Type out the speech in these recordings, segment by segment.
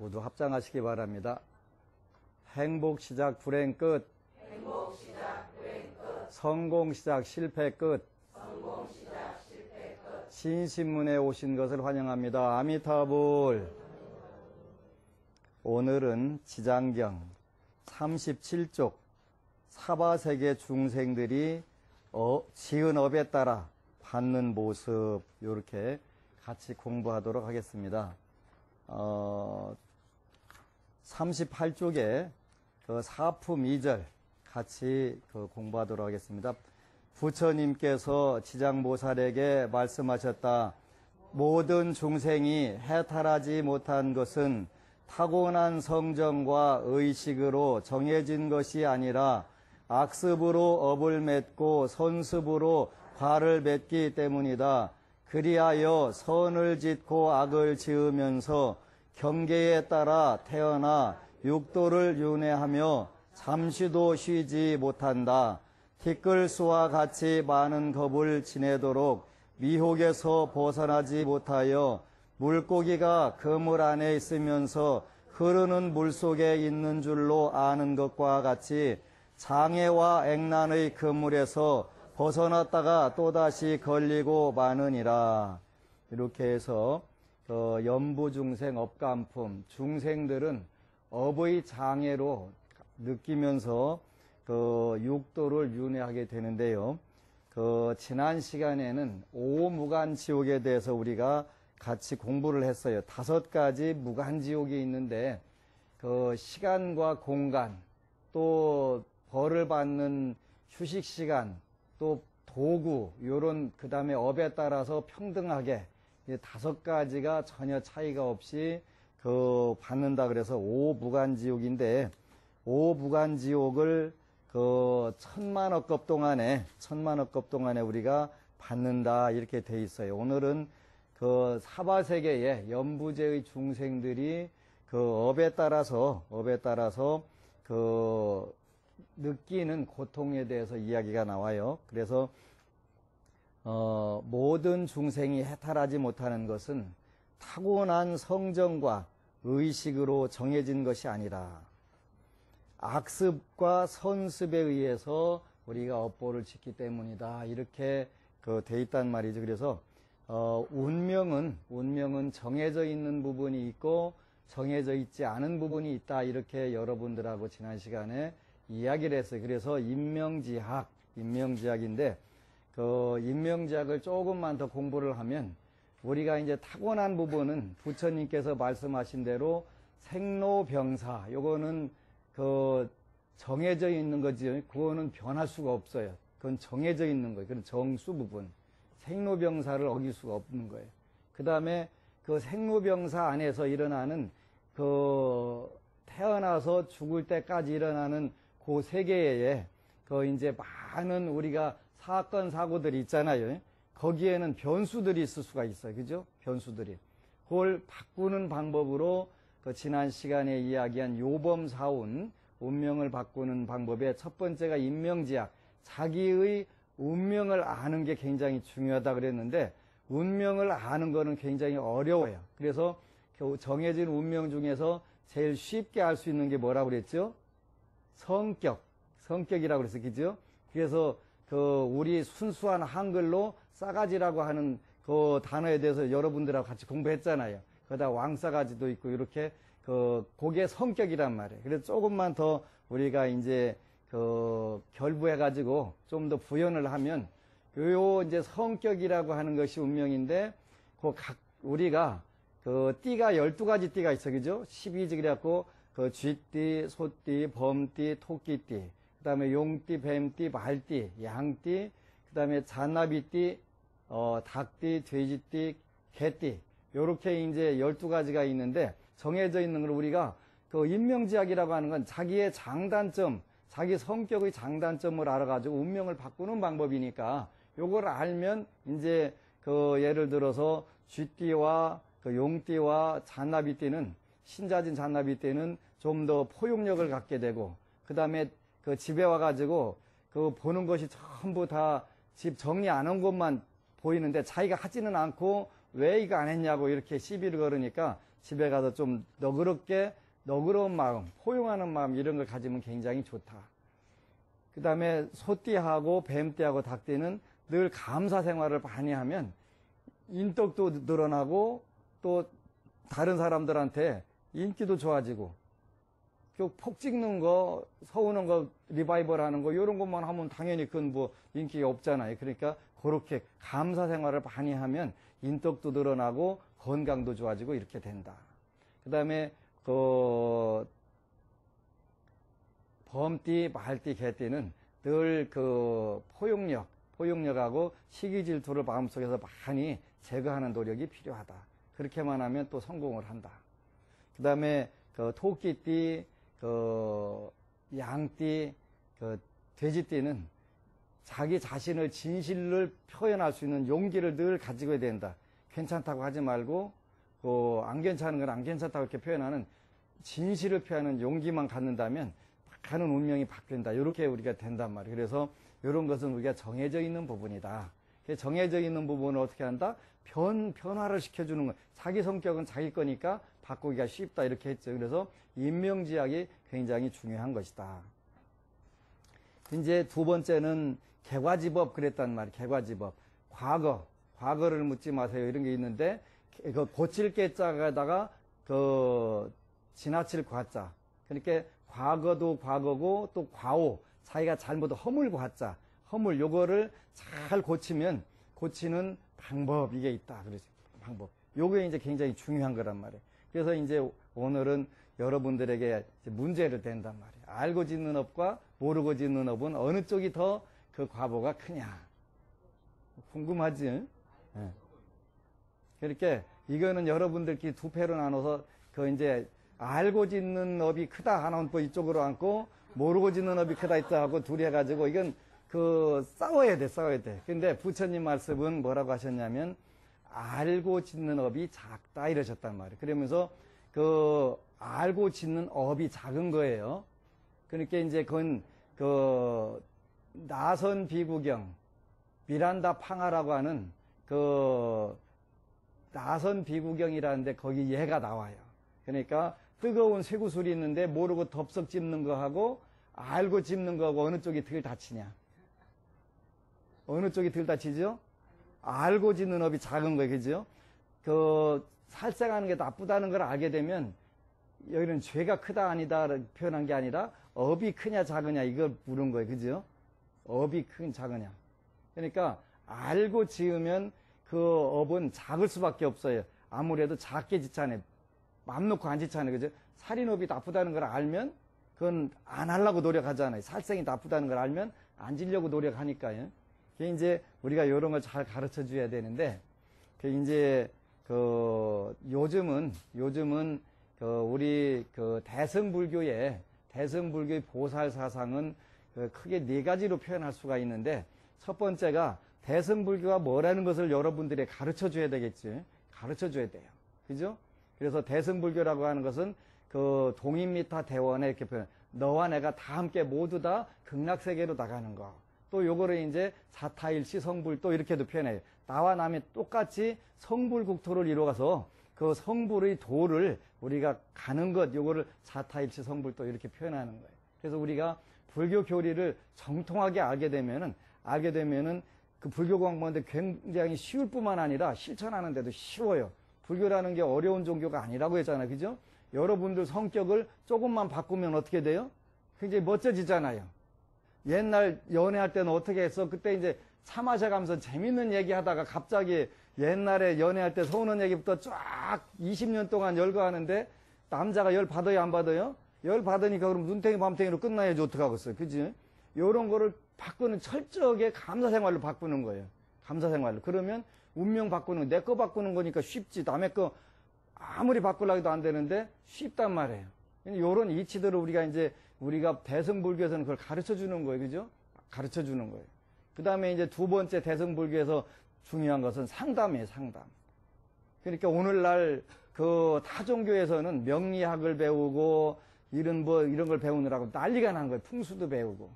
모두 합장하시기 바랍니다. 행복 시작 불행 끝. 행복 시작 불행 끝. 성공 시작 실패 끝. 성공 시작 실패 끝. 신신문에 오신 것을 환영합니다. 아미타불. 오늘은 지장경 37쪽 사바세계 중생들이 지은 업에 따라 받는 모습 이렇게 같이 공부하도록 하겠습니다. 38쪽에 그 사품 2절 같이 공부하도록 하겠습니다. 부처님께서 지장보살에게 말씀하셨다. 모든 중생이 해탈하지 못한 것은 타고난 성정과 의식으로 정해진 것이 아니라 악습으로 업을 맺고 선습으로 과를 맺기 때문이다. 그리하여 선을 짓고 악을 지으면서 경계에 따라 태어나 육도를 윤회하며 잠시도 쉬지 못한다. 티끌수와 같이 많은 겁을 지내도록 미혹에서 벗어나지 못하여 물고기가 그물 안에 있으면서 흐르는 물 속에 있는 줄로 아는 것과 같이 장애와 액난의 그물에서 벗어났다가 또다시 걸리고 마느니라. 이렇게 해서 염부중생 업간품, 중생들은 업의 장애로 느끼면서 육도를 윤회하게 되는데요. 지난 시간에는 오무간지옥에 대해서 우리가 같이 공부를 했어요. 5가지 무간지옥이 있는데 시간과 공간, 또 벌을 받는 휴식 시간, 또 도구, 요런 그 다음에 업에 따라서 평등하게 5가지가 전혀 차이가 없이 받는다 그래서 오무간지옥인데, 오무간지옥을 1000만억급 동안에 우리가 받는다 이렇게 돼 있어요. 오늘은 사바세계의 연부제의 중생들이 업에 따라서 느끼는 고통에 대해서 이야기가 나와요. 그래서 모든 중생이 해탈하지 못하는 것은 타고난 성정과 의식으로 정해진 것이 아니라 악습과 선습에 의해서 우리가 업보를 짓기 때문이다. 이렇게 돼 있단 말이죠. 그래서 운명은 정해져 있는 부분이 있고 정해져 있지 않은 부분이 있다. 이렇게 여러분들하고 지난 시간에 이야기를 했어요. 그래서 인명지학인데 인명지학을 조금만 더 공부를 하면 우리가 이제 타고난 부분은 부처님께서 말씀하신 대로 생로병사, 요거는 정해져 있는 거지. 그거는 변할 수가 없어요. 그건 정해져 있는 거예요. 그건 정수 부분. 생로병사를 어길 수가 없는 거예요. 그 다음에 생로병사 안에서 일어나는 태어나서 죽을 때까지 일어나는 그 세계에 이제 많은 우리가 사건 사고들이 있잖아요. 거기에는 변수들이 있을 수가 있어요. 그죠? 변수들이. 그걸 바꾸는 방법으로 지난 시간에 이야기한 요범사운 운명을 바꾸는 방법의 첫 번째가 인명지학. 자기의 운명을 아는 게 굉장히 중요하다 그랬는데 운명을 아는 거는 굉장히 어려워요. 그래서 정해진 운명 중에서 제일 쉽게 알 수 있는 게 뭐라고 그랬죠? 성격이라고 그랬어요. 그죠? 그래서 우리 순수한 한글로 싸가지라고 하는 단어에 대해서 여러분들하고 같이 공부했잖아요. 거기다 왕싸가지도 있고 이렇게 그게 성격이란 말이에요. 그래서 조금만 더 우리가 이제 결부해가지고 좀 더 부연을 하면 이제 성격이라고 하는 것이 운명인데 우리가 띠가 12가지 띠가 있어. 그죠? 12지 그래갖고 쥐띠, 소띠, 범띠, 토끼띠, 그 다음에 용띠, 뱀띠, 말띠, 양띠, 그 다음에 잔나비띠, 닭띠, 돼지띠, 개띠. 요렇게 이제 12가지가 있는데 정해져 있는 걸 우리가 인명지학이라고 하는 건 자기의 장단점, 자기 성격의 장단점을 알아가지고 운명을 바꾸는 방법이니까 요걸 알면 이제 예를 들어서 쥐띠와 용띠와 잔나비띠는 신자진 잔나비띠는 좀 더 포용력을 갖게 되고 그 다음에 집에 와가지고 보는 것이 전부 다 집 정리 안 한 것만 보이는데 자기가 하지는 않고 왜 이거 안 했냐고 이렇게 시비를 걸으니까 집에 가서 좀 너그러운 마음, 포용하는 마음 이런 걸 가지면 굉장히 좋다. 그 다음에 소띠하고 뱀띠하고 닭띠는 늘 감사 생활을 많이 하면 인덕도 늘어나고 또 다른 사람들한테 인기도 좋아지고 폭 찍는 거, 서우는 거, 리바이벌 하는 거 이런 것만 하면 당연히 그건 뭐 인기가 없잖아요. 그러니까 그렇게 감사 생활을 많이 하면 인덕도 늘어나고 건강도 좋아지고 이렇게 된다. 그 다음에 범띠, 말띠, 개띠는 늘 포용력하고 시기 질투를 마음속에서 많이 제거하는 노력이 필요하다. 그렇게만 하면 또 성공을 한다. 그 다음에 토끼띠, 양띠, 돼지띠는 자기 자신을 진실을 표현할 수 있는 용기를 늘 가지고 해야 된다. 괜찮다고 하지 말고, 안 괜찮은 건 안 괜찮다고 이렇게 표현하는 진실을 표현하는 용기만 갖는다면 가는 운명이 바뀐다. 이렇게 우리가 된단 말이에요. 그래서 이런 것은 우리가 정해져 있는 부분이다. 정해져 있는 부분을 어떻게 한다? 변화를 시켜주는 거. 자기 성격은 자기 거니까 바꾸기가 쉽다. 이렇게 했죠. 그래서 인명지학이 굉장히 중요한 것이다. 이제 두 번째는 개과지법 그랬단 말이에요. 개과지법. 과거를 묻지 마세요. 이런 게 있는데, 고칠 개자에다가 지나칠 과자. 그러니까 과거도 과거고 또 과오. 자기가 잘못 허물 과자. 허물 요거를 잘 고치는 방법 이게 있다. 그러죠. 방법. 요게 이제 굉장히 중요한 거란 말이에요. 그래서 이제 오늘은 여러분들에게 문제를 댄단 말이에요. 알고 짓는 업과 모르고 짓는 업은 어느 쪽이 더 그 과보가 크냐. 궁금하지? 네. 그렇게 이거는 여러분들끼리 두 패로 나눠서 이제 알고 짓는 업이 크다 하나는 또 이쪽으로 앉고 모르고 짓는 업이 크다 있다 하고 둘이 해가지고 이건 싸워야 돼. 근데 부처님 말씀은 뭐라고 하셨냐면 알고 짓는 업이 작다 이러셨단 말이에요. 그러면서 알고 짓는 업이 작은 거예요. 그러니까 이제 그건 나선 비구경 미란다 팡하라고 하는 나선 비구경이라는데 거기 얘가 나와요. 그러니까 뜨거운 쇠구슬이 있는데 모르고 덥석 찝는 거하고 알고 찝는 거하고 어느 쪽이 덜 다치냐? 어느 쪽이 덜 다치죠? 알고 짓는 업이 작은 거예요. 그죠? 살생하는 게 나쁘다는 걸 알게 되면 여기는 죄가 크다 아니다 표현한 게 아니라 업이 크냐 작으냐 이걸 물은 거예요. 그죠? 업이 큰 작으냐. 그러니까 알고 지으면 그 업은 작을 수밖에 없어요. 아무래도 작게 짓잖아요. 맘 놓고 안 짓잖아요. 그죠? 살인업이 나쁘다는 걸 알면 그건 안 하려고 노력하잖아요. 살생이 나쁘다는 걸 알면 안 지려고 노력하니까요. 그게 이제 우리가 이런 걸 잘 가르쳐 줘야 되는데, 이제 요즘은 우리 대승불교의 보살 사상은 크게 네 가지로 표현할 수가 있는데, 첫 번째가 대승불교가 뭐라는 것을 여러분들이 가르쳐 줘야 되겠지. 가르쳐 줘야 돼요. 그죠? 그래서 대승불교라고 하는 것은 동인미타 대원에 이렇게 표현, 너와 내가 다 함께 모두 다 극락세계로 나가는 거. 또 요거를 이제 자타일시 성불 또 이렇게도 표현해요. 나와 남이 똑같이 성불국토를 이루어가서 그 성불의 도를 우리가 가는 것, 요거를 자타일시 성불 또 이렇게 표현하는 거예요. 그래서 우리가 불교 교리를 정통하게 알게 되면은 그 불교 공부하는데 굉장히 쉬울 뿐만 아니라 실천하는 데도 쉬워요. 불교라는 게 어려운 종교가 아니라고 했잖아요. 그죠? 여러분들 성격을 조금만 바꾸면 어떻게 돼요? 굉장히 멋져지잖아요. 옛날 연애할 때는 어떻게 했어? 그때 이제 차 마셔가면서 재밌는 얘기 하다가 갑자기 옛날에 연애할 때 서운한 얘기부터 쫙 20년 동안 열거하는데 남자가 열 받아요, 안 받아요? 열 받으니까 그럼 눈탱이 밤탱이로 끝나야지 어떡하겠어요. 그지? 요런 거를 바꾸는 철저하게 감사생활로 바꾸는 거예요. 감사생활로. 그러면 운명 바꾸는 거, 내 거 바꾸는 거니까 쉽지. 남의 거 아무리 바꾸려고 해도 안 되는데 쉽단 말이에요. 요런 이치들을 우리가 대승불교에서는 그걸 가르쳐 주는 거예요. 그죠? 가르쳐 주는 거예요. 그 다음에 이제 두 번째 대승불교에서 중요한 것은 상담이에요, 상담. 그러니까 오늘날 타종교에서는 명리학을 배우고 이런 걸 배우느라고 난리가 난 거예요. 풍수도 배우고.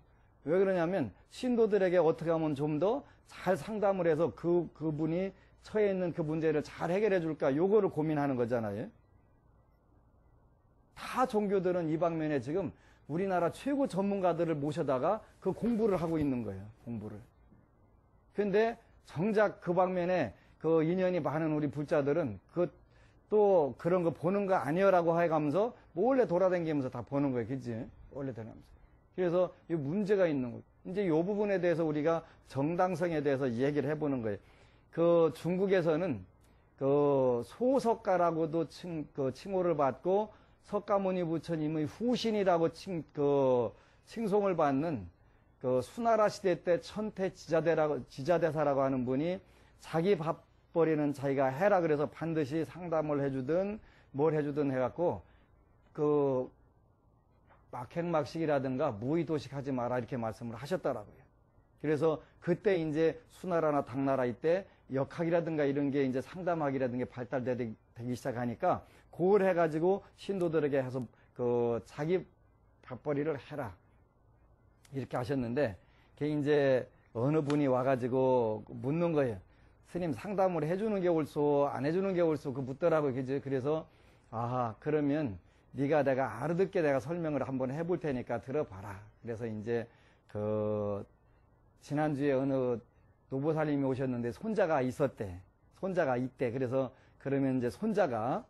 왜 그러냐면 신도들에게 어떻게 하면 좀 더 잘 상담을 해서 그분이 처해 있는 그 문제를 잘 해결해 줄까 요거를 고민하는 거잖아요. 다 종교들은 이 방면에 지금 우리나라 최고 전문가들을 모셔다가 그 공부를 하고 있는 거예요. 공부를. 근데 정작 그 방면에 그 인연이 많은 우리 불자들은 또 그런 거 보는 거 아니여라고 해가면서 몰래 돌아다니면서 다 보는 거예요. 그치? 몰래 다니면서. 그래서 이 문제가 있는 거예요. 이제 이 부분에 대해서 우리가 정당성에 대해서 얘기를 해보는 거예요. 그 중국에서는 그 소석가라고도 칭호를 받고 석가모니 부처님의 후신이라고 칭송을 받는 그 수나라 시대 때 천태 지자대사라고 하는 분이 자기 밥벌이는 자기가 해라 그래서 반드시 상담을 해주든 뭘 해주든 해갖고 그 막행막식이라든가 무의도식 하지 마라 이렇게 말씀을 하셨더라고요. 그래서 그때 이제 수나라나 당나라 이때 역학이라든가 이런 게 이제 상담학이라든가 발달되기 시작하니까 그걸 해가지고 신도들에게 해서 그 자기 밥벌이를 해라 이렇게 하셨는데 그게 이제 어느 분이 와가지고 묻는 거예요. 스님 상담을 해주는 게 옳소 안 해주는 게 옳소 그 묻더라고요. 그죠? 그래서 아하 그러면 네가 내가 알아듣게 내가 설명을 한번 해볼 테니까 들어봐라. 그래서 이제 그 지난주에 어느 노보살님이 오셨는데 손자가 있었대. 손자가 있대. 그래서 그러면 이제 손자가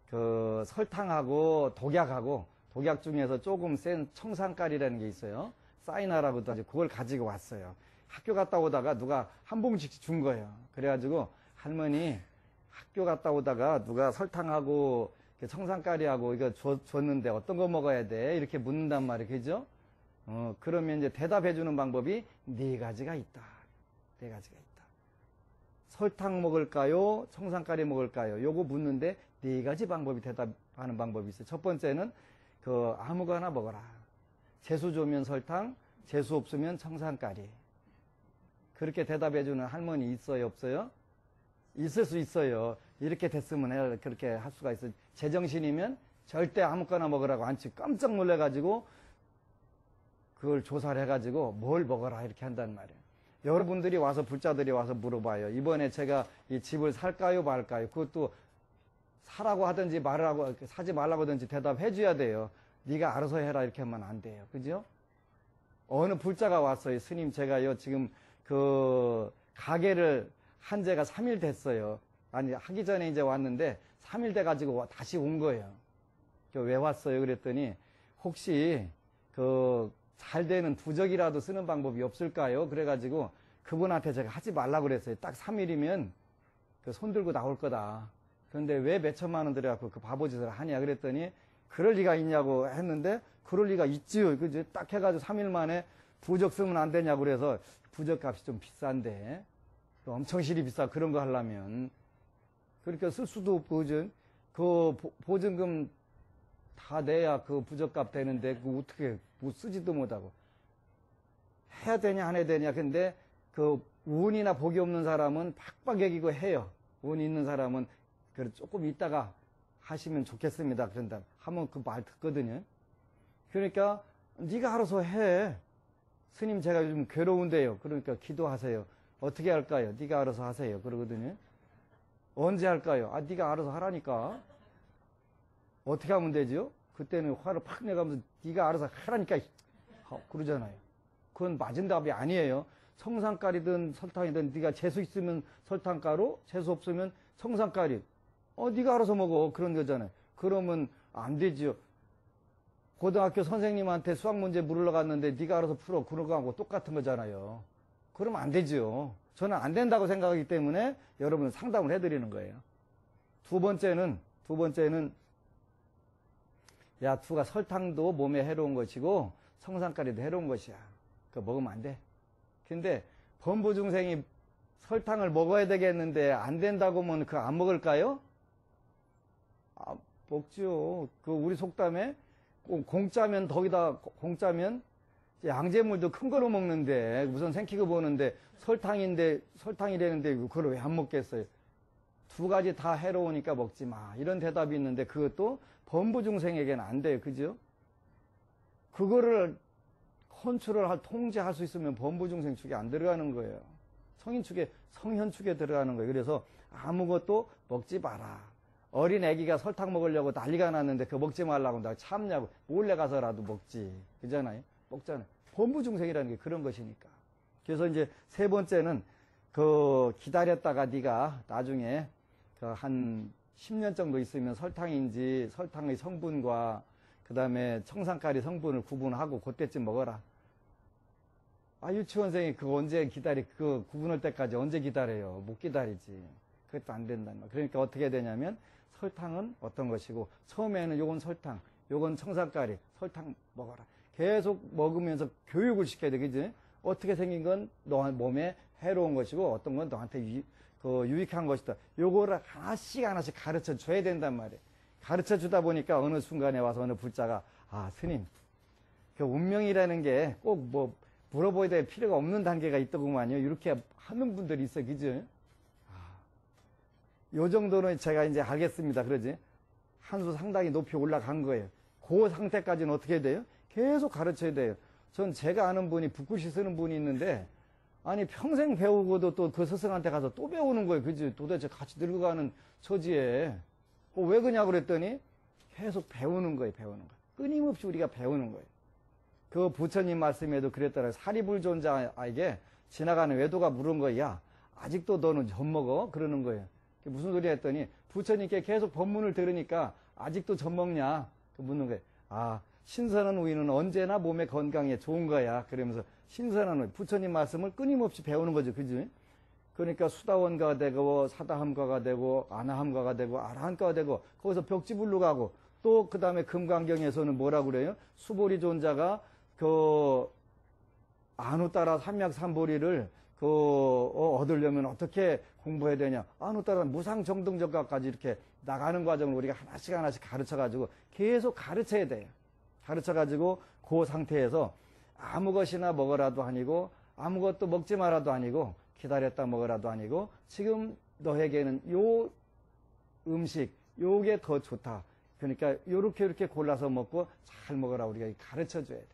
그 설탕하고 독약 중에서 조금 센 청산가리라는 게 있어요. 사이나라고도 하죠. 그걸 가지고 왔어요. 학교 갔다 오다가 누가 한 봉지씩 준 거예요. 그래가지고 할머니 학교 갔다 오다가 누가 설탕하고 청산가리하고 이거 줬는데 어떤 거 먹어야 돼? 이렇게 묻는단 말이에요. 그죠? 그러면 이제 대답해 주는 방법이 네 가지가 있다. 네 가지가 있다. 설탕 먹을까요? 청산가리 먹을까요? 요거 묻는데 네 가지 방법이 대답하는 방법이 있어요. 첫 번째는 그 아무거나 먹어라. 재수 좋으면 설탕, 재수 없으면 청산가리. 그렇게 대답해 주는 할머니 있어요, 없어요? 있을 수 있어요. 이렇게 됐으면 그렇게 할 수가 있어요. 제정신이면 절대 아무거나 먹으라고 안 치고 깜짝 놀래가지고 그걸 조사를 해가지고 뭘 먹어라 이렇게 한단 말이에요. 여러분들이 와서 불자들이 와서 물어봐요. 이번에 제가 이 집을 살까요 말까요? 그것도 사라고 하든지 말라고 사지 말라고 하든지 대답해 줘야 돼요. 네가 알아서 해라 이렇게 하면 안 돼요. 그죠? 어느 불자가 왔어요. 스님 제가요 지금 그 가게를 한 지가 3일 됐어요. 아니 하기 전에 이제 왔는데 3일 돼가지고 다시 온 거예요. 왜 왔어요? 그랬더니 혹시 그 잘 되는 부적이라도 쓰는 방법이 없을까요? 그래가지고 그분한테 제가 하지 말라고 그랬어요. 딱 3일이면 그 손 들고 나올 거다. 그런데 왜 몇 천만 원 들여갖고 그 바보짓을 하냐 그랬더니 그럴 리가 있냐고 했는데 그럴 리가 있지요. 그죠? 딱 해가지고 3일 만에 부적 쓰면 안 되냐고 그래서 부적 값이 좀 비싼데 엄청 실이 비싸 그런 거 하려면 그러니까 쓸 수도 없고 그죠? 그 보증금 다 내야 그 부적값 되는데 그 어떻게 뭐 쓰지도 못하고 해야 되냐 안 해야 되냐 근데 그 운이나 복이 없는 사람은 팍팍 여기고 해요. 운 있는 사람은 그래 조금 있다가 하시면 좋겠습니다. 그런다 하면 그 말 듣거든요. 그러니까 네가 알아서 해. 스님 제가 요즘 괴로운데요. 그러니까 기도하세요. 어떻게 할까요? 네가 알아서 하세요. 그러거든요. 언제 할까요? 아 네가 알아서 하라니까. 어떻게 하면 되죠? 그때는 화를 팍 내가면서 네가 알아서 하라니까 그러잖아요. 그건 맞은 답이 아니에요. 청산가리든 설탕이든 네가 재수 있으면 설탕가루, 재수 없으면 청산가리. 네가 알아서 먹어. 그런 거잖아요. 그러면 안 되죠. 고등학교 선생님한테 수학 문제 물으러 갔는데 네가 알아서 풀어. 그런 거하고 똑같은 거잖아요. 그러면 안 되죠. 저는 안 된다고 생각하기 때문에 여러분 상담을 해드리는 거예요. 두 번째는 야, 두가 설탕도 몸에 해로운 것이고 청산가리도 해로운 것이야. 그거 먹으면 안 돼. 근데 범부중생이 설탕을 먹어야 되겠는데 안 된다고 하면 그거 안 먹을까요? 먹죠. 그 우리 속담에 공짜면 덕이다. 공짜면 양재물도 큰 거로 먹는데 우선 생기고 보는데 설탕이라는데 그걸 왜 안 먹겠어요? 두 가지 다 해로우니까 먹지 마. 이런 대답이 있는데 그것도 범부중생에게는 안 돼요. 그죠? 그거를 컨트롤할, 통제할 수 있으면 범부중생 축에 안 들어가는 거예요. 성인 축에, 성현 축에 들어가는 거예요. 그래서 아무것도 먹지 마라. 어린 애기가 설탕 먹으려고 난리가 났는데 그거 먹지 말라고 나 참냐고 몰래 가서라도 먹지. 그잖아요. 먹잖아요. 범부중생이라는 게 그런 것이니까. 그래서 이제 세 번째는 그 기다렸다가 네가 나중에 그 한 10년 정도 있으면 설탕인지 설탕의 성분과 그 다음에 청산가리 성분을 구분하고 그때쯤 먹어라. 아, 유치원생이 그거 언제 그 구분할 때까지 언제 기다려요? 못 기다리지. 그것도 안 된단 말이야. 그러니까 어떻게 되냐면 설탕은 어떤 것이고 처음에는 요건 설탕, 요건 청산가리, 설탕 먹어라. 계속 먹으면서 교육을 시켜야 돼. 그지? 어떻게 생긴 건 너 몸에 해로운 것이고 어떤 건 너한테 유익한 것이다. 요거를 하나씩 가르쳐 줘야 된단 말이에요. 가르쳐 주다 보니까 어느 순간에 와서 어느 불자가 아, 스님, 그 운명이라는 게 꼭 뭐 물어봐야 될 필요가 없는 단계가 있더구만요. 이렇게 하는 분들이 있어. 그죠? 요 정도는 제가 이제 알겠습니다. 그러지? 한 수 상당히 높이 올라간 거예요. 그 상태까지는 어떻게 해야 돼요? 계속 가르쳐야 돼요. 전 제가 아는 분이 붓글씨 쓰는 분이 있는데 아니 평생 배우고도 또 그 스승한테 가서 또 배우는 거예요. 그지? 도대체 같이 늙어가는 처지에 왜 그러냐고 그랬더니 계속 배우는 거예요. 배우는 거. 끊임없이 우리가 배우는 거예요. 그 부처님 말씀에도 그랬더라고요. 사리불존자에게 지나가는 외도가 물은 거야. 야, 아직도 너는 젖 먹어? 그러는 거예요. 무슨 소리 했더니 부처님께 계속 법문을 들으니까 아직도 젖 먹냐? 묻는 거예요. 아, 신선한 우유는 언제나 몸에 건강에 좋은 거야. 그러면서 신선한 우유, 부처님 말씀을 끊임없이 배우는 거죠. 그지? 그러니까 수다원가가 되고 사다함가가 되고 아나함가가 되고 아라한가가 되고 거기서 벽지불로 가고 또 그 다음에 금강경에서는 뭐라고 그래요? 수보리존자가 그 안우따라 삼약삼보리를 얻으려면 어떻게 공부해야 되냐? 안우따라 무상정등적과까지 이렇게 나가는 과정을 우리가 하나씩 가르쳐가지고 계속 가르쳐야 돼요. 가르쳐가지고 그 상태에서 아무 것이나 먹어라도 아니고 아무것도 먹지 마라도 아니고 기다렸다 먹어라도 아니고 지금 너에게는 요 음식 요게 더 좋다. 그러니까 요렇게 골라서 먹고 잘 먹어라 우리가 가르쳐 줘야 돼요.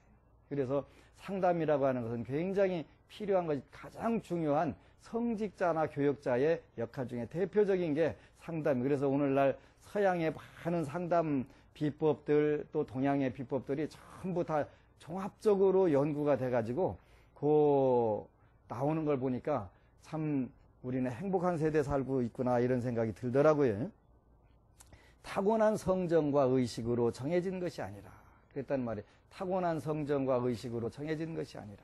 그래서 상담이라고 하는 것은 굉장히 필요한 것이 가장 중요한 성직자나 교육자의 역할 중에 대표적인 게 상담. 그래서 오늘날 서양의 많은 상담 비법들 또 동양의 비법들이 전부 다 종합적으로 연구가 돼가지고 나오는 걸 보니까 참 우리는 행복한 세대 살고 있구나 이런 생각이 들더라고요. 타고난 성정과 의식으로 정해진 것이 아니라 그랬단 말이에요. 타고난 성정과 의식으로 정해진 것이 아니라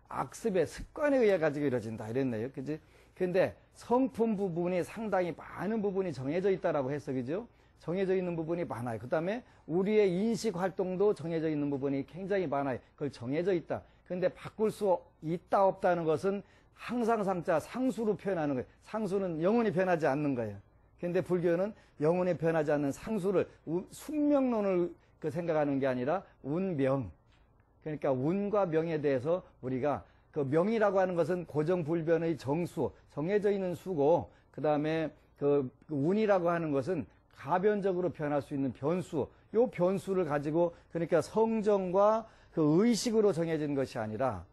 악습의 습관에 의해 가지고 이루어진다 이랬네요. 그지? 근데 성품 부분이 상당히 많은 부분이 정해져 있다라고 했어. 그죠? 정해져 있는 부분이 많아요. 그 다음에 우리의 인식 활동도 정해져 있는 부분이 굉장히 많아요. 그걸 정해져 있다. 근데 바꿀 수 있다 없다는 것은 항상 상자 상수로 표현하는 거예요. 상수는 영원히 변하지 않는 거예요. 근데 불교는 영원히 변하지 않는 상수를 숙명론을 생각하는 게 아니라 운명. 그러니까 운과 명에 대해서 우리가 그 명이라고 하는 것은 고정불변의 정수, 정해져 있는 수고, 그 다음에 그 운이라고 하는 것은 가변적으로 변할 수 있는 변수, 요 변수를 가지고 그러니까 성정과 그 의식으로 정해진 것이 아니라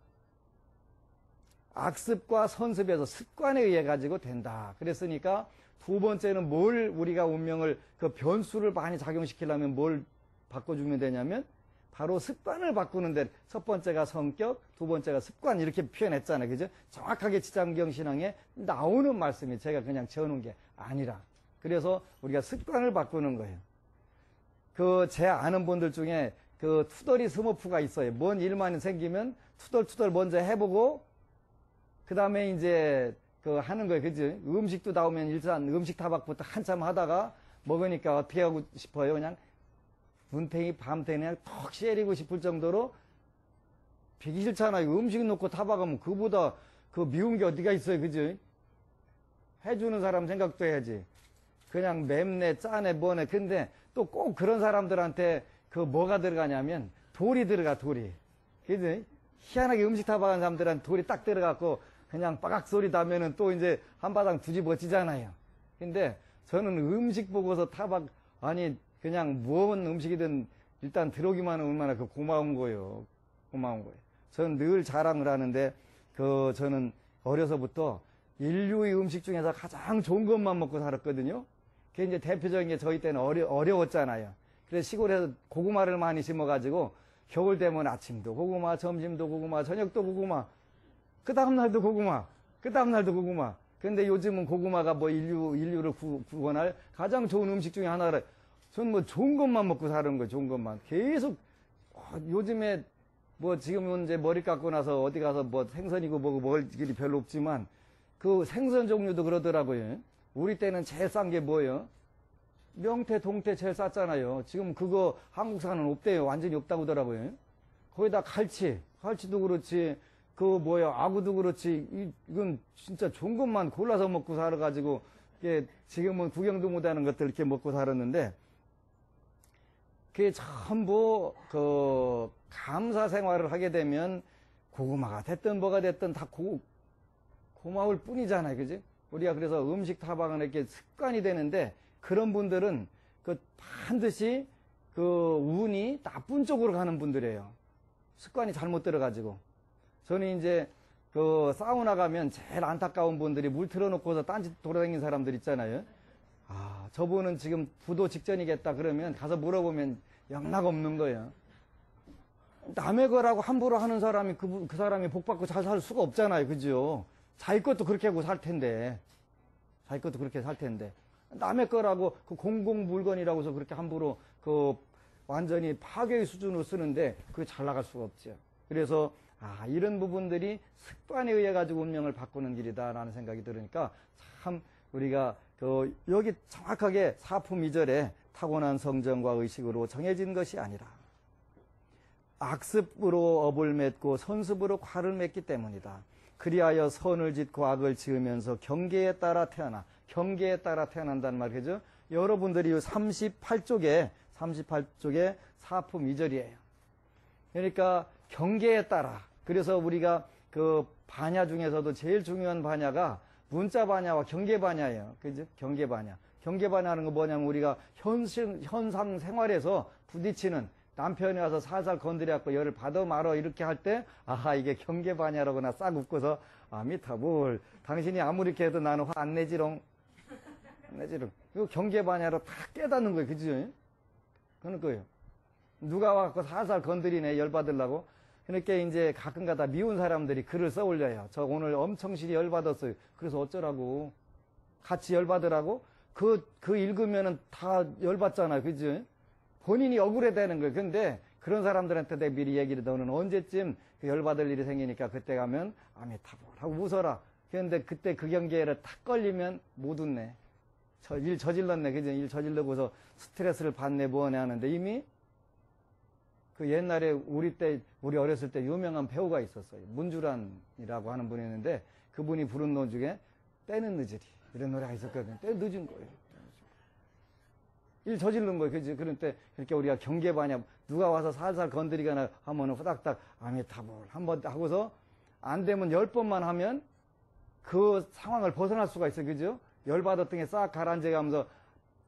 악습과 선습에서 습관에 의해 가지고 된다. 그랬으니까 두 번째는 뭘 우리가 운명을 그 변수를 많이 작용시키려면 뭘 바꿔주면 되냐면 바로 습관을 바꾸는데 첫 번째가 성격, 두 번째가 습관 이렇게 표현했잖아요. 그죠? 정확하게 지장경신앙에 나오는 말씀이 제가 그냥 지어놓은 게 아니라 그래서 우리가 습관을 바꾸는 거예요. 제 아는 분들 중에 투덜이 스머프가 있어요. 뭔 일만 생기면 투덜투덜 먼저 해보고 그 다음에 이제 하는 거예요. 그지? 음식도 나오면 일단 음식 타박부터 한참 하다가 먹으니까 어떻게 하고 싶어요? 그냥 눈탱이 밤탱이 그냥 턱 시리고 싶을 정도로 비기 싫잖아요. 음식 놓고 타박하면 그보다 미운 게 어디가 있어요. 그지? 해주는 사람 생각도 해야지. 그냥 맵네, 짜네, 뭐네. 근데 또 꼭 그런 사람들한테 뭐가 들어가냐면 돌이 들어가, 돌이. 그지? 희한하게 음식 타박한 사람들한테 돌이 딱 들어가고 그냥 빠각 소리 나면은 또 이제 한바탕 뒤집어지잖아요. 근데 저는 음식 보고서 그냥 무언 음식이든 일단 들어오기만 하면 얼마나 고마운 거예요. 고마운 거예요. 저는 늘 자랑을 하는데, 저는 어려서부터 인류의 음식 중에서 가장 좋은 것만 먹고 살았거든요. 그게 이제 대표적인 게 저희 때는 어려웠잖아요. 그래서 시골에서 고구마를 많이 심어가지고 겨울 되면 아침도 고구마, 점심도 고구마, 저녁도 고구마, 그 다음날도 고구마, 그 다음날도 고구마. 근데 요즘은 고구마가 뭐 인류를 구원할 가장 좋은 음식 중에 하나라. 전 뭐 좋은 것만 먹고 사는 거예요, 좋은 것만. 계속, 요즘에 뭐 지금은 이제 머리 깎고 나서 어디 가서 뭐 생선이고 뭐고 먹을 일이 별로 없지만 그 생선 종류도 그러더라고요. 우리 때는 제일 싼 게 뭐예요? 명태, 동태 제일 쌌잖아요. 지금 그거 한국산은 없대요. 완전히 없다고 하더라고요. 거기다 갈치도 그렇지, 그 뭐야, 아구도 그렇지, 이건 진짜 좋은 것만 골라서 먹고 살아가지고, 이게 지금은 구경도 못하는 것들 이렇게 먹고 살았는데, 그게 전부 그 감사 생활을 하게 되면 고구마가 됐든 뭐가 됐든 다 고마울 뿐이잖아요. 그지? 우리가 그래서 음식 타방은 이렇게 습관이 되는데, 그런 분들은 그 반드시 그 운이 나쁜 쪽으로 가는 분들이에요. 습관이 잘못 들어가지고. 저는 이제 그 사우나 가면 제일 안타까운 분들이 물 틀어놓고서 딴짓 돌아다니는 사람들 있잖아요. 아, 저분은 지금 부도 직전이겠다 그러면 가서 물어보면 영락 없는 거예요. 남의 거라고 함부로 하는 사람이 그 사람이 복 받고 잘 살 수가 없잖아요. 그죠? 자기 것도 그렇게 하고 살 텐데. 자기 것도 그렇게 살 텐데. 남의 거라고 그 공공 물건이라고 해서 그렇게 함부로 그 완전히 파괴의 수준으로 쓰는데 그게 잘 나갈 수가 없죠. 그래서 이런 부분들이 습관에 의해 가지고 운명을 바꾸는 길이다라는 생각이 들으니까 참 우리가 여기 정확하게 사품 2절에 타고난 성정과 의식으로 정해진 것이 아니라 악습으로 업을 맺고 선습으로 과를 맺기 때문이다. 그리하여 선을 짓고 악을 지으면서 경계에 따라 태어난다는 말이죠. 여러분들이 38쪽에 사품 2절이에요. 그러니까 경계에 따라. 그래서 우리가 그 반야 중에서도 제일 중요한 반야가 문자 반야와 경계 반야예요. 그죠? 경계 반야. 경계 반야는 거 뭐냐면 우리가 현상 생활에서 부딪히는 남편이 와서 살살 건드려갖고 열을 받아 말어 이렇게 할 때 이게 경계 반야라구나 싹 웃고서 아미타불 당신이 아무리 이렇게 해도 나는 화 안 내지롱. 이거 경계 반야로 다 깨닫는 거예요. 그죠? 그런 거예요. 누가 와갖고 살살 건드리네, 열받으려고. 그러니까 이제 가끔 가다 미운 사람들이 글을 써 올려요. 저 오늘 엄청 실이 열받았어요. 그래서 어쩌라고. 같이 열받으라고? 그 읽으면은 다 열받잖아요. 그죠? 본인이 억울해 되는 거예요. 근데 그런 사람들한테 내가 미리 얘기를 너는 언제쯤 그 열받을 일이 생기니까 그때 가면 아미타불 하고 웃어라. 그런데 그때 그 경계를 탁 걸리면 못 웃네. 일 저질렀네. 그죠? 일 저질러고서 스트레스를 받네, 뭐하네 하는데 이미 그 옛날에 우리 어렸을 때 유명한 배우가 있었어요. 문주란이라고 하는 분이 있는데 그분이 부른 노래 중에 때는 늦으리. 이런 노래가 있었거든요. 때 늦은 거예요. 일 저지른 거예요. 그지? 그런데 그렇게 우리가 경계 반야, 누가 와서 살살 건드리거나 하면은 후닥닥 아미타불 한번 하고서 안 되면 10번만 하면 그 상황을 벗어날 수가 있어요. 그죠? 열받았던 게 싹 가라앉아가면서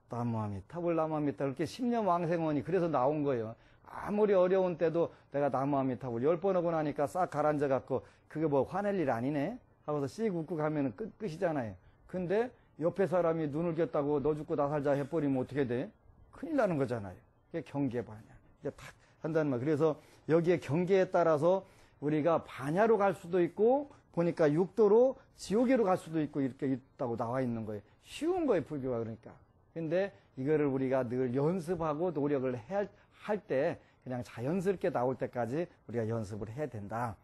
나무아미타불 이렇게 10년 왕생원이 그래서 나온 거예요. 아무리 어려운 때도 내가 나무아미타불 10번 하고 나니까 싹 가라앉아갖고 그게 뭐 화낼 일 아니네? 하고서 씩 웃고 가면은 끝이잖아요. 근데 옆에 사람이 눈을 꼈다고 너 죽고 나 살자 해버리면 어떻게 돼? 큰일 나는 거잖아요. 그게 경계 반야. 이게 탁 한다는 말. 그래서 여기에 경계에 따라서 우리가 반야로 갈 수도 있고 보니까 육도로 지옥으로 갈 수도 있고 이렇게 있다고 나와 있는 거예요. 쉬운 거예요, 불교가 그러니까. 근데 이거를 우리가 늘 연습하고 노력을 할 때 그냥 자연스럽게 나올 때까지 우리가 연습을 해야 된다.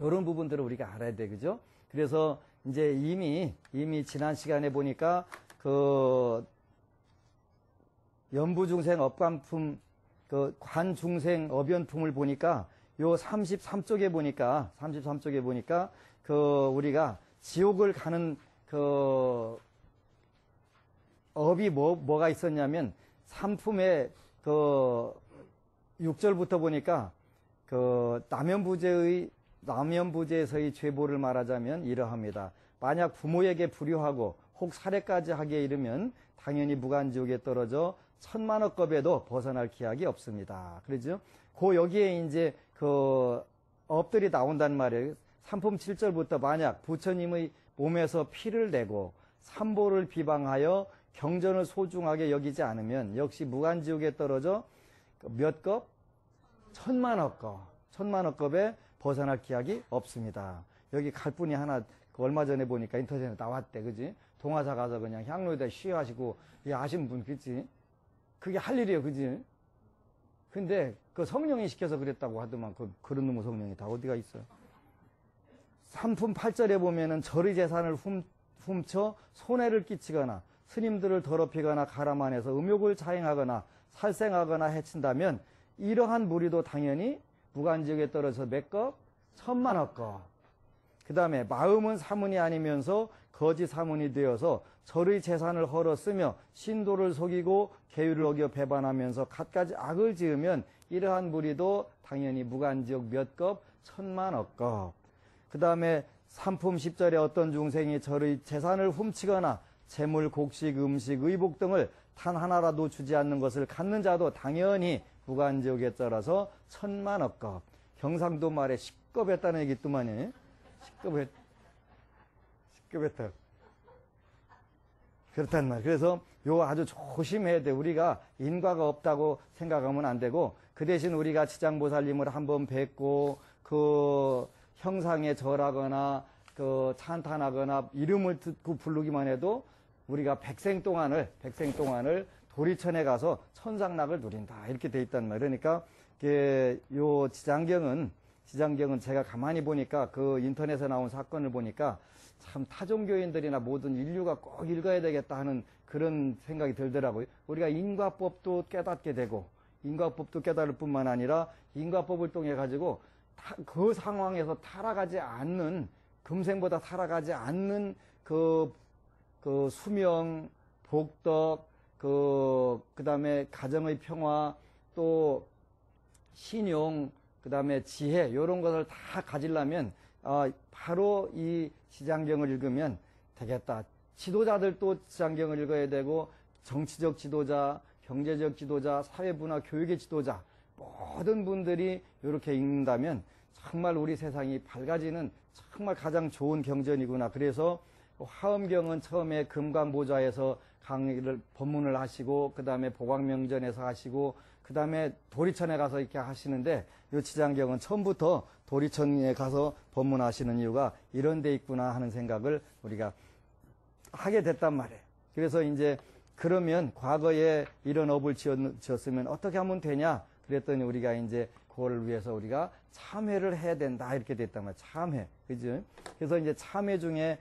이런 부분들을 우리가 알아야 돼, 그죠? 그래서 이제 이미 지난 시간에 보니까 그 연부중생 업관품 그 관중생 업연품을 보니까 요 33쪽에 보니까 그 우리가 지옥을 가는 그 업이 뭐가 있었냐면 삼품에 그 6절부터 보니까 그 남연부재에서의 죄보를 말하자면 이러합니다. 만약 부모에게 불효하고 혹 살해까지 하기에 이르면 당연히 무간지옥에 떨어져 천만억겁에도 벗어날 기약이 없습니다. 그러죠? 여기에 이제 그 업들이 나온단 말이에요. 삼품 7절부터 만약 부처님의 몸에서 피를 내고 삼보를 비방하여 경전을 소중하게 여기지 않으면 역시 무간지옥에 떨어져 몇 급? 천만억 급. 천만억 급에 벗어날 기약이 없습니다. 여기 갈 분이 하나 얼마 전에 보니까 인터넷에 나왔대. 그지? 동화사 가서 그냥 향로에다 쉬하시고 아신 분 그치? 그게 할 일이에요. 그지? 근데 그 성령이 시켜서 그랬다고 하더만 그런 놈의 성령이 다 어디가 있어요? 삼품 8절에 보면은 절의 재산을 훔쳐 손해를 끼치거나 스님들을 더럽히거나 가라만해서 음욕을 자행하거나 살생하거나 해친다면 이러한 무리도 당연히 무간지옥에 떨어져서 몇 급? 천만억 급. 그 다음에 마음은 사문이 아니면서 거짓 사문이 되어서 절의 재산을 헐어 쓰며 신도를 속이고 계율을 어겨 배반하면서 갖가지 악을 지으면 이러한 무리도 당연히 무간지옥 몇 급? 천만억 급. 그 다음에 삼품 10절에 어떤 중생이 절의 재산을 훔치거나 재물, 곡식, 음식, 의복 등을 단 하나라도 주지 않는 것을 갖는 자도 당연히 무간지옥에 떨어서 천만억 급. 경상도 말에 10급 했다는 얘기 있더만요. 10급 했다. 그렇단 말. 그래서 요 아주 조심해야 돼. 우리가 인과가 없다고 생각하면 안 되고 그 대신 우리가 지장보살님을 한번 뵙고 그 형상에 절하거나 그 찬탄하거나 이름을 듣고 부르기만 해도 우리가 백생 동안을 도리천에 가서 천상락을 누린다. 이렇게 돼 있단 말이에요. 그러니까 요 지장경은 제가 가만히 보니까 그 인터넷에 나온 사건을 보니까 참 타종교인들이나 모든 인류가 꼭 읽어야 되겠다 하는 그런 생각이 들더라고요. 우리가 인과법도 깨닫게 되고 인과법도 깨달을 뿐만 아니라 인과법을 통해 가지고 그 상황에서 타락하지 않는 금생보다 타락하지 않는 그 수명, 복덕, 그다음에 가정의 평화, 또 신용, 그다음에 지혜 이런 것을 다 가지려면 바로 이 지장경을 읽으면 되겠다. 지도자들도 지장경을 읽어야 되고 정치적 지도자, 경제적 지도자, 사회부나 교육의 지도자 모든 분들이 이렇게 읽는다면 정말 우리 세상이 밝아지는 정말 가장 좋은 경전이구나. 그래서 화엄경은 처음에 금강보좌에서 강의를 법문을 하시고 그 다음에 보광명전에서 하시고 그 다음에 도리천에 가서 이렇게 하시는데 이 지장경은 처음부터 도리천에 가서 법문하시는 이유가 이런 데 있구나 하는 생각을 우리가 하게 됐단 말이에요. 그래서 이제 그러면 과거에 이런 업을 지었으면 어떻게 하면 되냐 그랬더니 우리가 이제 그거를 위해서 우리가 참회를 해야 된다 이렇게 됐단 말이에요. 참회. 그죠? 그래서 이제 참회 중에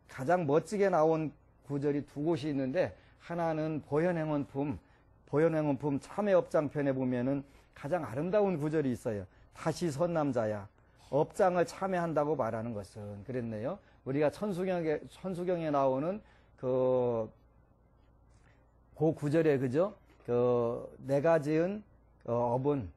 가장 멋지게 나온 구절이 두 곳이 있는데 하나는 보현행원품 참회업장편에 보면은 가장 아름다운 구절이 있어요. 다시 선남자야. 업장을 참회한다고 말하는 것은 그랬네요. 우리가 천수경에 나오는 그 구절에 그죠? 내가 지은 업은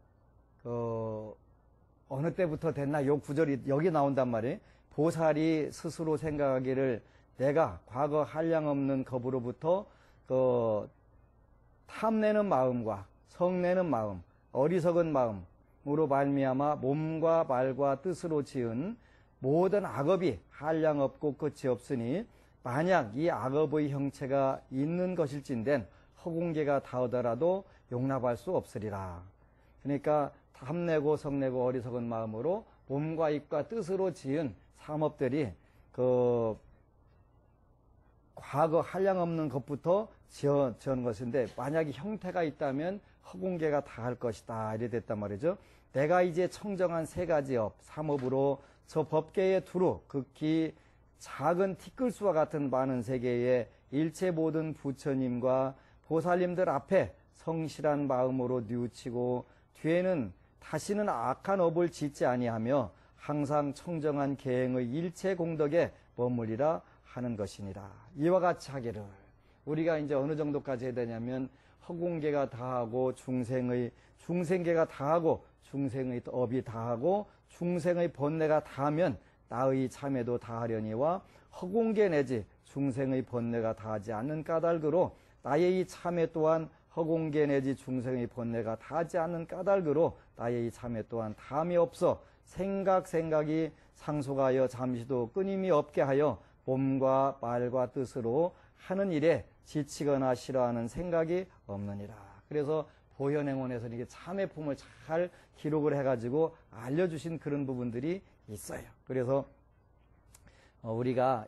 어느 때부터 됐나 요 구절이 여기 나온단 말이에요. 보살이 스스로 생각하기를 내가 과거 한량없는 겁으로부터 탐내는 마음과 성내는 마음, 어리석은 마음으로 말미암아 몸과 말과 뜻으로 지은 모든 악업이 한량없고 끝이 없으니 만약 이 악업의 형체가 있는 것일진된 허공계가 닿으더라도 용납할 수 없으리라. 그러니까 탐내고 성내고 어리석은 마음으로 몸과 입과 뜻으로 지은 삼업들이 과거 한량없는 것부터 지은 것인데 만약에 형태가 있다면 허공계가 닿을 것이다. 이래 됐단 말이죠. 내가 이제 청정한 세 가지 업, 삼업으로 저 법계의 두루 극히 작은 티끌수와 같은 많은 세계의 일체 모든 부처님과 보살님들 앞에 성실한 마음으로 뉘우치고 뒤에는 다시는 악한 업을 짓지 아니하며 항상 청정한 계행의 일체 공덕에 머물리라 하는 것이니라. 이와 같이 하기를 우리가 이제 어느 정도까지 해야 되냐면 허공계가 다하고 중생계가 다하고 중생의 업이 다하고 중생의 번뇌가 다하면 나의 참회도 다하려니와 허공계 내지 중생의 번뇌가 다하지 않는 까닭으로 나의 이 참회 또한 허공계 내지 중생의 번뇌가 다하지 않는 까닭으로 나의 이 참회 또한 다함이 없어 생각이 상속하여 잠시도 끊임이 없게 하여 몸과 말과 뜻으로 하는 일에 지치거나 싫어하는 생각이 없느니라. 그래서 보현행원에서는 이게 참회품을 잘 기록을 해가지고 알려주신 그런 부분들이 있어요. 그래서 우리가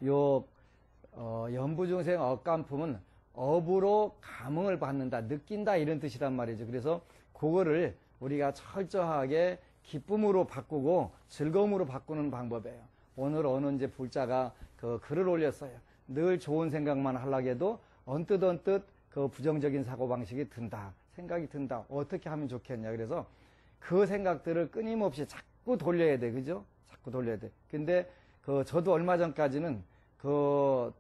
연부중생 억감품은 업으로 감흥을 받는다, 느낀다 이런 뜻이란 말이죠. 그래서 그거를 우리가 철저하게 기쁨으로 바꾸고 즐거움으로 바꾸는 방법이에요. 오늘 어느 이제 불자가 그 글을 올렸어요. 늘 좋은 생각만 하려고 해도 언뜻 그 부정적인 사고방식이 든다. 생각이 든다. 어떻게 하면 좋겠냐. 그래서 그 생각들을 끊임없이 자꾸 돌려야 돼. 그죠? 자꾸 돌려야 돼. 근데 저도 얼마 전까지는 꼭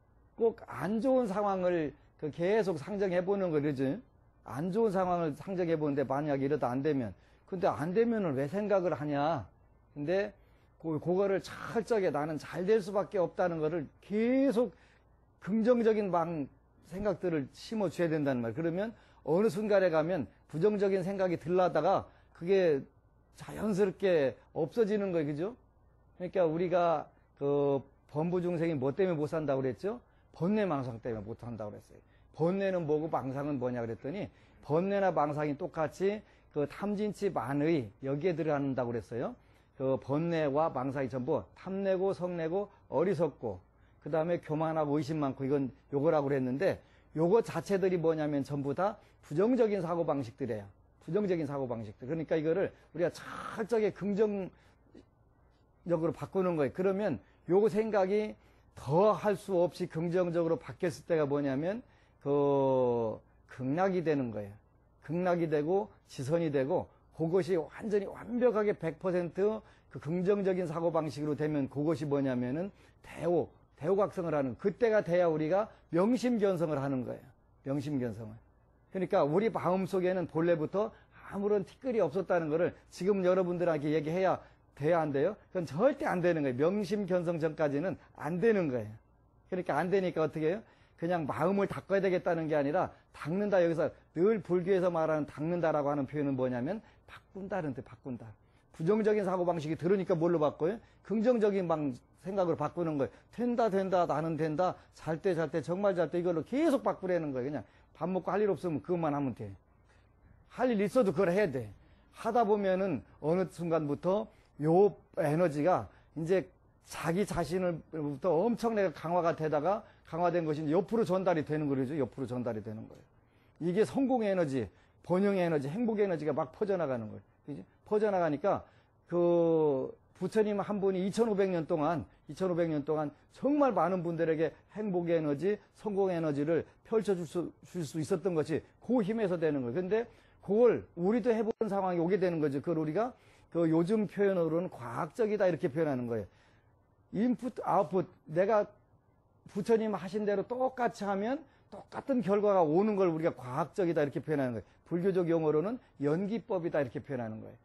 안 좋은 상황을 계속 상정해 보는 거 그러지? 안 좋은 상황을 상정해 보는데 만약에 이러다 안 되면. 근데 안 되면은 왜 생각을 하냐? 근데 그거를 철저하게 나는 잘 될 수밖에 없다는 거를 계속 긍정적인 생각들을 심어줘야 된다는 말. 그러면 어느 순간에 가면 부정적인 생각이 들라다가 그게 자연스럽게 없어지는 거예요. 그죠? 그러니까 우리가 범부중생이 뭐 때문에 못 산다고 그랬죠? 번뇌망상 때문에 못 산다고 그랬어요. 번뇌는 뭐고 망상은 뭐냐 그랬더니 번뇌나 망상이 똑같이 탐진치 만의 여기에 들어간다고 그랬어요. 번뇌와 망상이 전부 탐내고 성내고 어리석고 그 다음에 교만하고 의심 많고 이건 요거라고 그랬는데 요거 자체들이 뭐냐면 전부 다 부정적인 사고방식들이에요. 부정적인 사고방식들. 그러니까 이거를 우리가 철저하게 긍정적으로 바꾸는 거예요. 그러면 요거 생각이 더 할 수 없이 긍정적으로 바뀌었을 때가 뭐냐면 극락이 되는 거예요. 극락이 되고 지선이 되고 그것이 완전히 완벽하게 100% 그 긍정적인 사고방식으로 되면 그것이 뭐냐면은 대오각성을 하는, 그때가 돼야 우리가 명심견성을 하는 거예요. 명심견성을. 그러니까 우리 마음속에는 본래부터 아무런 티끌이 없었다는 거를 지금 여러분들한테 얘기해야 돼야 안 돼요? 그건 절대 안 되는 거예요. 명심견성 전까지는 안 되는 거예요. 그러니까 안 되니까 어떻게 해요? 그냥 마음을 닦아야 되겠다는 게 아니라 닦는다. 여기서 늘 불교에서 말하는 닦는다라고 하는 표현은 뭐냐면 바꾼다는 뜻, 바꾼다. 부정적인 사고방식이 들으니까 뭘로 바꿔요? 긍정적인 생각으로 바꾸는 거예요. 된다, 나는 된다, 잘 때, 정말 잘 때 이걸로 계속 바꾸라는 거예요. 그냥 밥 먹고 할 일 없으면 그것만 하면 돼. 할 일 있어도 그걸 해야 돼. 하다 보면은 어느 순간부터 요 에너지가 이제 자기 자신을부터 엄청나게 강화가 되다가 강화된 것이 이제 옆으로 전달이 되는 거죠. 옆으로 전달이 되는 거예요. 이게 성공의 에너지, 번영의 에너지, 행복의 에너지가 막 퍼져나가는 거예요. 그지? 퍼져나가니까 부처님 한 분이 2500년 동안 정말 많은 분들에게 행복의 에너지, 성공의 에너지를 펼쳐줄 수 있었던 것이 그 힘에서 되는 거예요. 근데 그걸 우리도 해보는 상황이 오게 되는 거죠. 그걸 우리가 요즘 표현으로는 과학적이다 이렇게 표현하는 거예요. 인풋, 아웃풋, 내가 부처님 하신 대로 똑같이 하면 똑같은 결과가 오는 걸 우리가 과학적이다 이렇게 표현하는 거예요. 불교적 용어로는 연기법이다 이렇게 표현하는 거예요.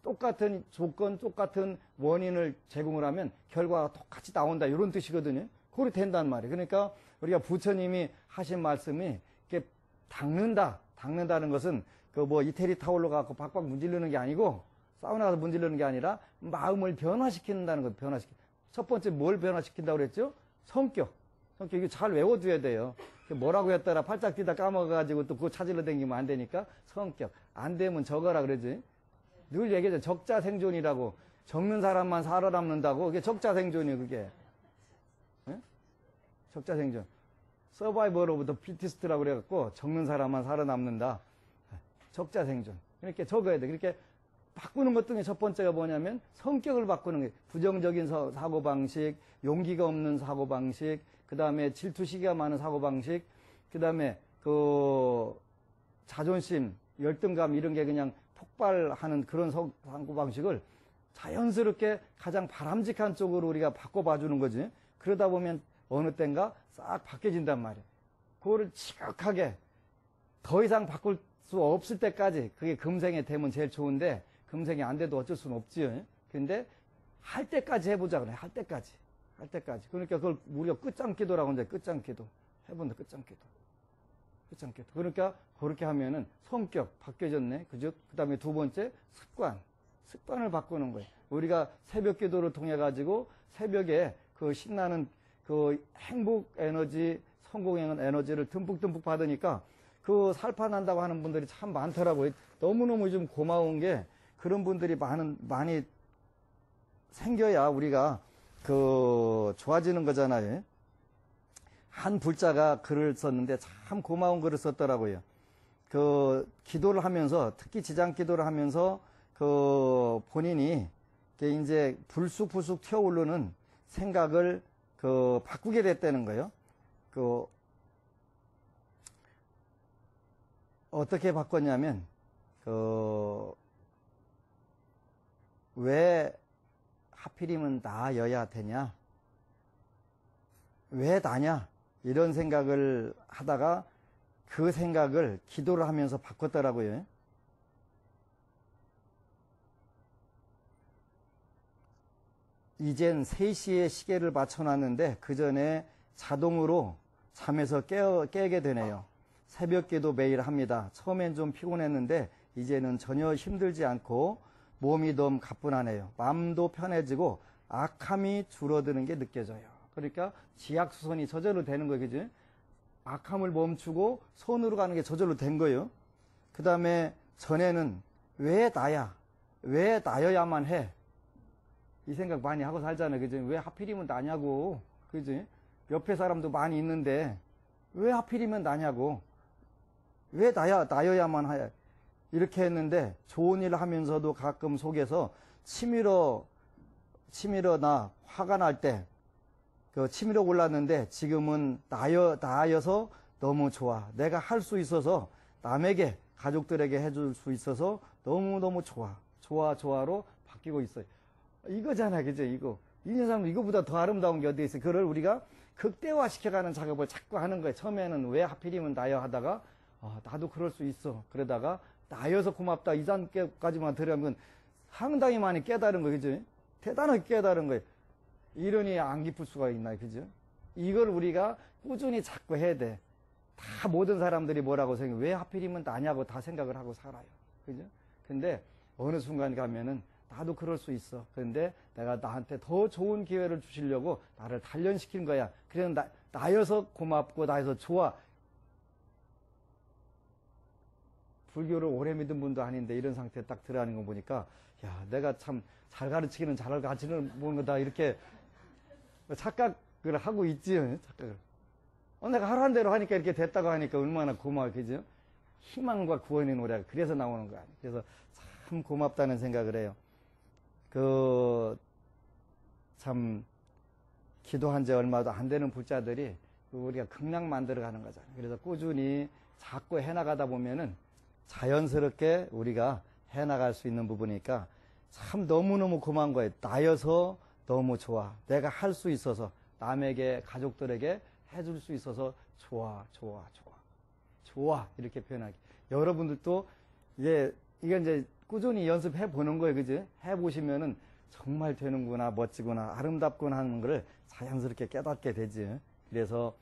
똑같은 조건, 똑같은 원인을 제공을 하면 결과가 똑같이 나온다 이런 뜻이거든요. 그렇게 된단 말이에요. 그러니까 우리가 부처님이 하신 말씀이 이렇게 닦는다는 것은 이태리 타올로 가고 박박 문지르는 게 아니고 사우나 가서 문지르는 게 아니라 마음을 변화시킨다는 것. 첫 번째 뭘 변화시킨다고 그랬죠? 성격. 이거 잘 외워둬야 돼요. 뭐라고 했더라 팔짝 뛰다 까먹어가지고 또 그거 찾으러 다니면 안 되니까 성격. 안 되면 적어라 그러지. 늘 얘기하죠. 적자생존이라고. 적는 사람만 살아남는다고. 그게 적자생존이에요, 그게. 네? 적자생존. 서바이벌 오브 더 피티스트라고 그래갖고 적는 사람만 살아남는다. 적자생존. 이렇게 적어야 돼. 그렇게 바꾸는 것 중에 첫 번째가 뭐냐면 성격을 바꾸는 거예요. 부정적인 사고방식, 용기가 없는 사고방식, 그 다음에 질투시기가 많은 사고방식, 그 다음에 자존심, 열등감 이런 게 그냥 폭발하는 그런 사고방식을 자연스럽게 가장 바람직한 쪽으로 우리가 바꿔봐주는 거지. 그러다 보면 어느 땐가 싹 바뀌어진단 말이에요. 그거를 지극하게 더 이상 바꿀 수 없을 때까지 그게 금생에 되면 제일 좋은데 금생이 안 돼도 어쩔 수는 없지요. 근데 할 때까지 해보자 그래. 할 때까지. 그러니까 그걸 우리가 끝장기도라고 하는데 끝장기도. 해본다 끝장기도. 그러니까 그렇게 하면은 성격 바뀌어졌네. 그죠? 그 다음에 두 번째 습관을 바꾸는 거예요. 우리가 새벽 기도를 통해 가지고 새벽에 신나는 행복 에너지, 성공의 에너지를 듬뿍듬뿍 받으니까 그 살판한다고 하는 분들이 참 많더라고요. 너무너무 좀 고마운 게 그런 분들이 많이 생겨야 우리가 좋아지는 거잖아요. 한 불자가 글을 썼는데 참 고마운 글을 썼더라고요. 기도를 하면서, 특히 지장 기도를 하면서 본인이 이제 불쑥불쑥 튀어오르는 생각을 바꾸게 됐다는 거예요. 어떻게 바꿨냐면, 왜 하필이면 나여야 되냐? 왜 나냐? 이런 생각을 하다가 그 생각을 기도를 하면서 바꿨더라고요. 이젠 3시에 시계를 맞춰놨는데 그 전에 자동으로 잠에서 깨게 되네요. 새벽 기도 매일 합니다. 처음엔 좀 피곤했는데 이제는 전혀 힘들지 않고 몸이 너무 가뿐하네요. 마음도 편해지고 악함이 줄어드는 게 느껴져요. 그러니까 지약수선이 저절로 되는 거예요. 그죠? 악함을 멈추고 선으로 가는 게 저절로 된 거예요. 그 다음에 전에는 왜 나야? 왜 나여야만 해? 이 생각 많이 하고 살잖아요. 그죠? 왜 하필이면 나냐고. 그죠? 옆에 사람도 많이 있는데 왜 하필이면 나냐고. 왜 나여야만 해? 이렇게 했는데 좋은 일 하면서도 가끔 속에서 치밀어 나 화가 날 때 치밀어 올랐는데 지금은 나여서 너무 좋아. 내가 할 수 있어서 남에게 가족들에게 해줄 수 있어서 너무너무 좋아로 바뀌고 있어요. 이거잖아. 그죠? 이거. 이 세상은 이거보다 더 아름다운 게 어디 있어요? 그걸 우리가 극대화시켜가는 작업을 자꾸 하는 거예요. 처음에는 왜 하필이면 나여 하다가 나도 그럴 수 있어. 그러다가 나여서 고맙다. 이 단계까지만 들으면 상당히 많이 깨달은 거예요. 그죠? 대단하게 깨달은 거예요. 이론이 안 깊을 수가 있나요? 그죠? 이걸 우리가 꾸준히 자꾸 해야 돼. 다 모든 사람들이 뭐라고 생각해? 왜 하필이면 나냐고 다 생각을 하고 살아요. 그죠? 근데 어느 순간 가면은 나도 그럴 수 있어. 그런데 내가 나한테 더 좋은 기회를 주시려고 나를 단련시킨 거야. 그래서 나여서 고맙고 나여서 좋아. 불교를 오래 믿은 분도 아닌데 이런 상태에 딱 들어가는 거 보니까 야, 내가 참 잘 가르치기는 잘 가르치는 보는 거다. 이렇게 착각을 하고 있지. 착각을. 내가 하라는 대로 하니까 이렇게 됐다고 하니까 얼마나 고마워. 그죠? 희망과 구원의 노래가 그래서 나오는 거야. 그래서 참 고맙다는 생각을 해요. 참 기도한 지 얼마도 안 되는 불자들이 우리가 극락 만들어 가는 거잖아요. 그래서 꾸준히 자꾸 해나가다 보면은 자연스럽게 우리가 해나갈 수 있는 부분이니까 참 너무너무 고마운 거예요. 나여서 너무 좋아. 내가 할 수 있어서 남에게 가족들에게 해줄 수 있어서 좋아. 이렇게 표현하기. 여러분들도 이건 이제 꾸준히 연습해 보는 거예요. 그죠? 해보시면은 정말 되는구나, 멋지구나, 아름답구나 하는 거를 자연스럽게 깨닫게 되지. 그래서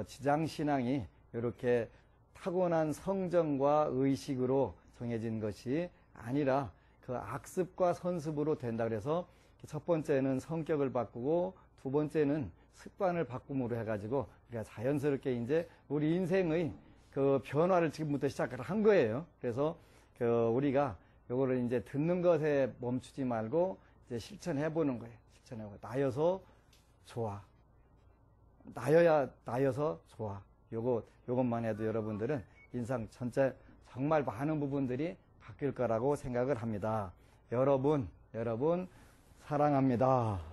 지장신앙이 이렇게 타고난 성정과 의식으로 정해진 것이 아니라 악습과 선습으로 된다. 그래서 첫 번째는 성격을 바꾸고 두 번째는 습관을 바꿈으로 해가지고 우리가 자연스럽게 이제 우리 인생의 변화를 지금부터 시작을 한 거예요. 그래서 우리가 요거를 이제 듣는 것에 멈추지 말고 이제 실천해 보는 거예요. 실천하고 나여서 좋아. 나여서 좋아. 요것만 해도 여러분들은 인상 전체 정말 많은 부분들이 바뀔 거라고 생각을 합니다. 여러분 사랑합니다.